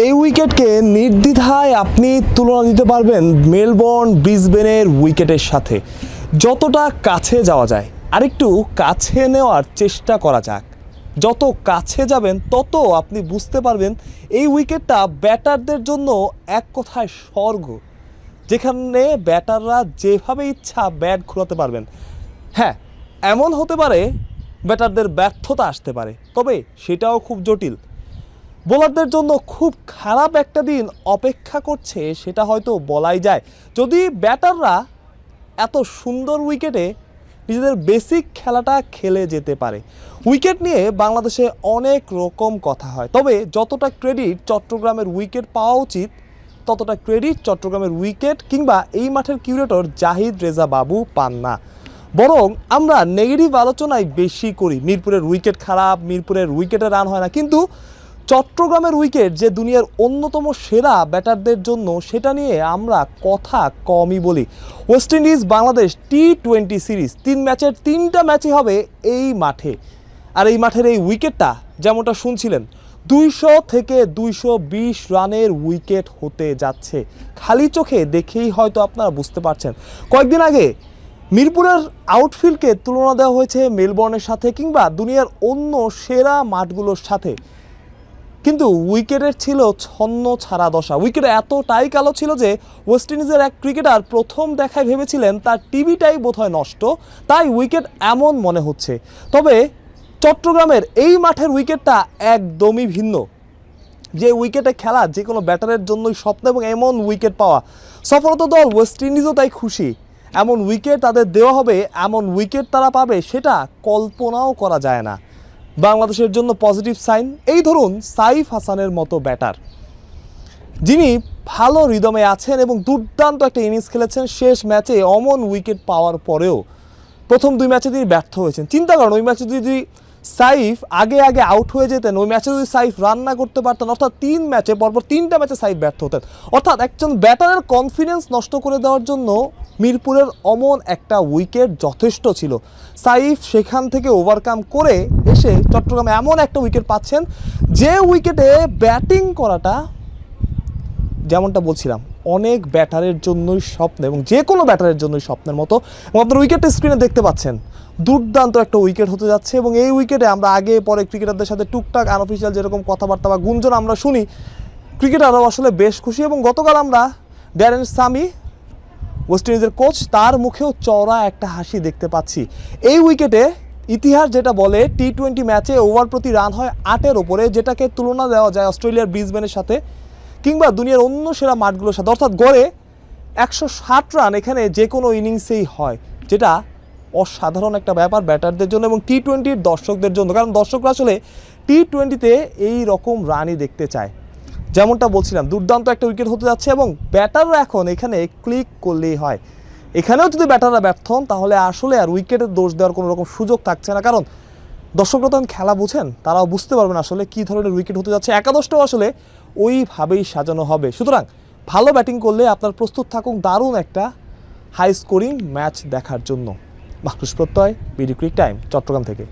এই উইকেটকে নির্দ্বিধায় আপনি তুলনা দিতে পারবেন মেলবোর্ন ব্রিসবেনের উইকেটের সাথে। যতটা কাছে যাওয়া যায় আরেকটু কাছে নেওয়ার চেষ্টা করা যাক। যত কাছে যাবেন তত আপনি বুঝতে পারবেন এই উইকেটটা ব্যাটারদের জন্য এক কথায় স্বর্গ, যেখানে ব্যাটাররা যেভাবে ইচ্ছা ব্যাট ঘোরাতে পারবেন। হ্যাঁ, এমন হতে পারে ব্যাটারদের ব্যর্থতা আসতে পারে, তবে সেটাও খুব জটিল। বোলারদের জন্য খুব খারাপ একটা দিন অপেক্ষা করছে, সেটা হয়তো বলাই যায়। যদি ব্যাটাররা এত সুন্দর উইকেটে নিজেদের বেসিক খেলাটা খেলে যেতে পারে। উইকেট নিয়ে বাংলাদেশে অনেক রকম কথা হয়, তবে যতটা ক্রেডিট চট্টগ্রামের উইকেট পাওয়া উচিত ততটা ক্রেডিট চট্টগ্রামের উইকেট কিংবা এই মাঠের কিউরেটর জাহিদ রেজা বাবু পান না। বরং আমরা নেগেটিভ আলোচনায় বেশি করি, মিরপুরের উইকেট খারাপ, মিরপুরের উইকেটে রান হয় না। কিন্তু চট্টগ্রামের উইকেট যে দুনিয়ার অন্যতম সেরা ব্যাটারদের জন্য, সেটা নিয়ে আমরা কথা কমই বলি। ওয়েস্ট ইন্ডিজ বাংলাদেশ টি-20 সিরিজ 3 ম্যাচের 3টা ম্যাচই হবে এই মাঠে। আর এই মাঠের এই উইকেটটা যেমনটা শুনছিলেন 200 থেকে 220 রানের উইকেট হতে যাচ্ছে। খালি চোখে দেখেই হয়তো আপনারা বুঝতে পারছেন। কয়েকদিন আগে মিরপুরের আউটফিল্ডকে তুলনা দেওয়া হয়েছে মেলবোর্নের সাথে কিংবা দুনিয়ার অন্য সেরা মাঠগুলোর সাথে, কিন্তু উইকেটের ছিল ছন্ন ছাড়া দশা। উইকেট এতটাই কালো ছিল যে ওয়েস্ট ইন্ডিজের এক ক্রিকেটার প্রথম দেখায় ভেবেছিলেন তার টিভিটাই বোধহয় নষ্ট, তাই উইকেট এমন মনে হচ্ছে। তবে চট্টগ্রামের এই মাঠের উইকেটটা একদমই ভিন্ন। যে উইকেটে খেলা যে কোনো ব্যাটারের জন্যই স্বপ্ন, এবং এমন উইকেট পাওয়া সফলতা দল ওয়েস্ট ইন্ডিজও তাই খুশি। এমন উইকেট তাদের দেওয়া হবে, এমন উইকেট তারা পাবে, সেটা কল্পনাও করা যায় না। বাংলাদেশের জন্য পজিটিভ সাইন। এই ধরুন সাইফ হাসানের মতো ব্যাটার, যিনি ভালো রিদমে আছেন এবং দুর্দান্ত একটা ইনিংস খেলেছেন। শেষ ম্যাচে অমন উইকেট পাওয়ার পরেও প্রথম 2 ম্যাচে তিনি ব্যর্থ হয়েছেন। চিন্তা করেন, ওই ম্যাচে যদি সাইফ আগে আউট হয়ে যেতেন, ওই ম্যাচে যদি সাইফ রান না করতে পারতেন, অর্থাৎ 3 ম্যাচে পরপর 3টা ম্যাচে সাইফ ব্যর্থ হতেন। অর্থাৎ একজন ব্যাটারের কনফিডেন্স নষ্ট করে দেওয়ার জন্য মিরপুরের অমন একটা উইকেট যথেষ্ট ছিল। সাইফ সেখান থেকে ওভারকাম করে এসে চট্টগ্রামে এমন একটা উইকেট পাচ্ছেন, যে উইকেটে ব্যাটিং করাটা যেমনটা বলছিলাম অনেক ব্যাটারের জন্যই স্বপ্ন, এবং যে কোনো ব্যাটারের জন্যই স্বপ্নের মতো। এবং আপনার উইকেটটা স্ক্রিনে দেখতে পাচ্ছেন, দুর্দান্ত একটা উইকেট হতে যাচ্ছে। এবং এই উইকেটে আমরা আগে পরে ক্রিকেটারদের সাথে টুকটাক আনঅফিশিয়াল যেরকম কথাবার্তা বা গুঞ্জন আমরা শুনি, ক্রিকেটাররাও আসলে বেশ খুশি। এবং গতকাল আমরা ড্যারেন সামি, ওয়েস্ট ইন্ডিজের কোচ, তার মুখেও চওড়া একটা হাসি দেখতে পাচ্ছি। এই উইকেটে ইতিহাস যেটা বলে টি-20 ম্যাচে ওভার প্রতি রান হয় 8-এর ওপরে, যেটাকে তুলনা দেওয়া যায় অস্ট্রেলিয়ার ব্রিসবেনের সাথে কিংবা দুনিয়ার অন্য সেরা মাঠগুলোর সাথে। অর্থাৎ গড়ে 160 রান এখানে যে কোনো ইনিংসেই হয়, যেটা অসাধারণ একটা ব্যাপার ব্যাটারদের জন্য এবং টি-20 দর্শকদের জন্য। কারণ দর্শকরা আসলে টি-20তে এই রকম রানই দেখতে চায়। যেমনটা বলছিলাম, দুর্দান্ত একটা উইকেট হতে যাচ্ছে এবং ব্যাটাররা এখন এখানে ক্লিক করলেই হয়। এখানেও যদি ব্যাটাররা ব্যর্থ হন, তাহলে আসলে আর উইকেটের দোষ দেওয়ার কোনো রকম সুযোগ থাকছে না। কারণ দর্শকরা তখন খেলা বুঝেন, তারাও বুঝতে পারবেন আসলে কী ধরনের উইকেট হতে যাচ্ছে। একাদশটাও আসলে ওইভাবেই সাজানো হবে। সুতরাং ভালো ব্যাটিং করলে আপনার প্রস্তুত থাকুন দারুণ একটা হাই স্কোরিং ম্যাচ দেখার জন্য। মাহরুজ প্রত্যয়, বিডি ক্রিক টাইম, চট্টগ্রাম থেকে।